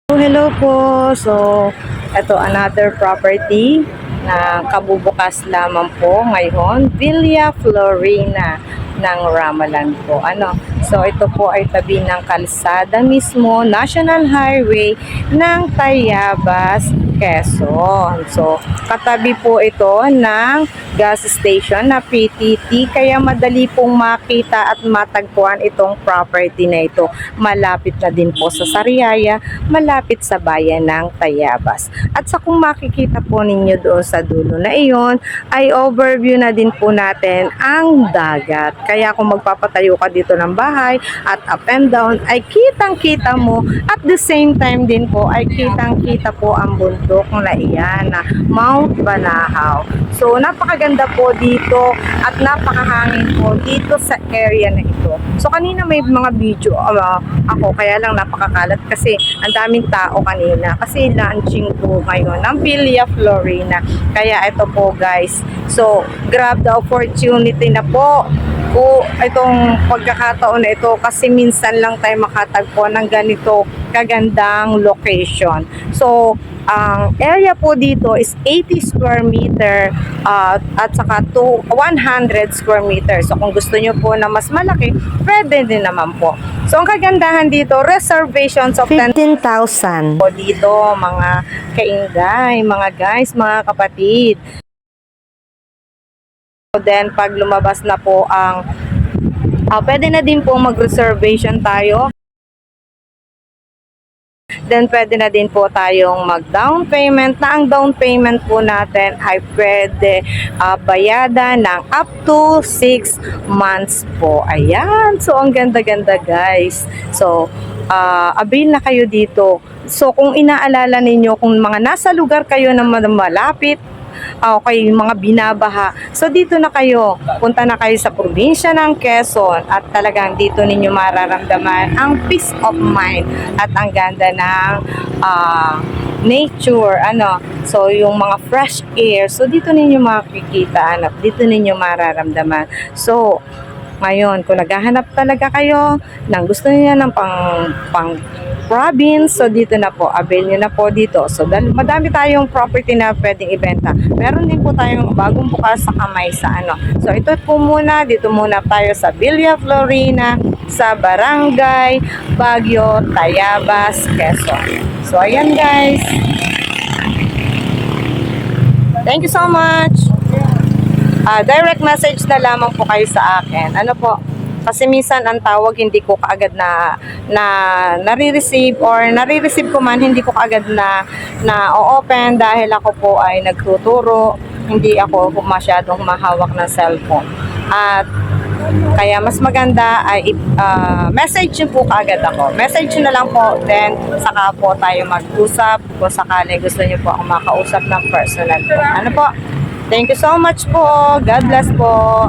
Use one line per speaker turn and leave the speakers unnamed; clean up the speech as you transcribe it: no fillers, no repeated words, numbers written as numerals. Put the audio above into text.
Hello po. So, ito another property na kabubukas lamang po ngayon, Villa Florina ng Ramalan po. So ito po ay tabi ng kalsada mismo, National Highway ng Tayabas, Quezon. So katabi po ito ng gas station na PTT, kaya madali pong makita at matagpuan itong property na ito. Malapit na din po sa Sariaya, malapit sa bayan ng Tayabas. At sa kung makikita po ninyo doon sa dulo na iyon, ay overview na din po natin ang dagat. Kaya kung magpapatayo ka dito ng bahay at up and down, ay kitang-kita mo, at the same time din po ay kitang-kita po ang bundok na iyan na Mount Banahaw. So napakaganda po dito at napakahangin po dito sa area na ito. So kanina may mga video ako, kaya lang napakakalat kasi ang daming tao kanina kasi launching po ngayon ng Villa Florina. Kaya ito po guys, so grab the opportunity na po itong pagkakataon na ito kasi minsan lang tayo makatagpo ng ganito kagandang location. So ang area po dito is 80 square meter at saka 100 square meter. So kung gusto nyo po na mas malaki, pwede din naman po. So ang kagandahan dito, reservations of 15,000 po dito, mga kaingay, mga guys, mga kapatid. Then pag lumabas na po ang pwede na din po mag-reservation tayo. Then pwede na din po tayong mag-down payment, na ang down payment po natin ay pwede bayadan ng up to 6 months po. Ayan, so ang ganda-ganda guys. So avail na kayo dito. So kung inaalala ninyo, kung mga nasa lugar kayo na malapit okay, mga binabaha, so dito na kayo, punta na kayo sa probinsya ng Quezon at talagang dito ninyo mararamdaman ang peace of mind at ang ganda ng nature, so yung mga fresh air, so dito ninyo makikita, dito ninyo mararamdaman. So ngayon, kung naghahanap talaga kayo ng gusto niyo ng pang province, so dito na po, avail nyo na po dito. So madami tayong property na pwedeng ibenta. Meron din po tayong bagong bukas sa kamay sa So ito po muna, dito muna tayo sa Villa Florina, sa Barangay Baguio, Tayabas, Quezon. So ayan guys. Thank you so much. Direct message na lamang po kayo sa akin. Kasi minsan ang tawag hindi ko kaagad na nare-receive, or nare-receive ko man hindi ko kaagad na o-open dahil ako po ay nagtuturo, hindi ako masyadong mahawak ng cellphone. At kaya mas maganda ay message nyo po kaagad ako. Message nyo na lang po, then saka po tayo mag-usap kung sakali gusto nyo po akong makausap ng personal po. Thank you so much po. God bless po.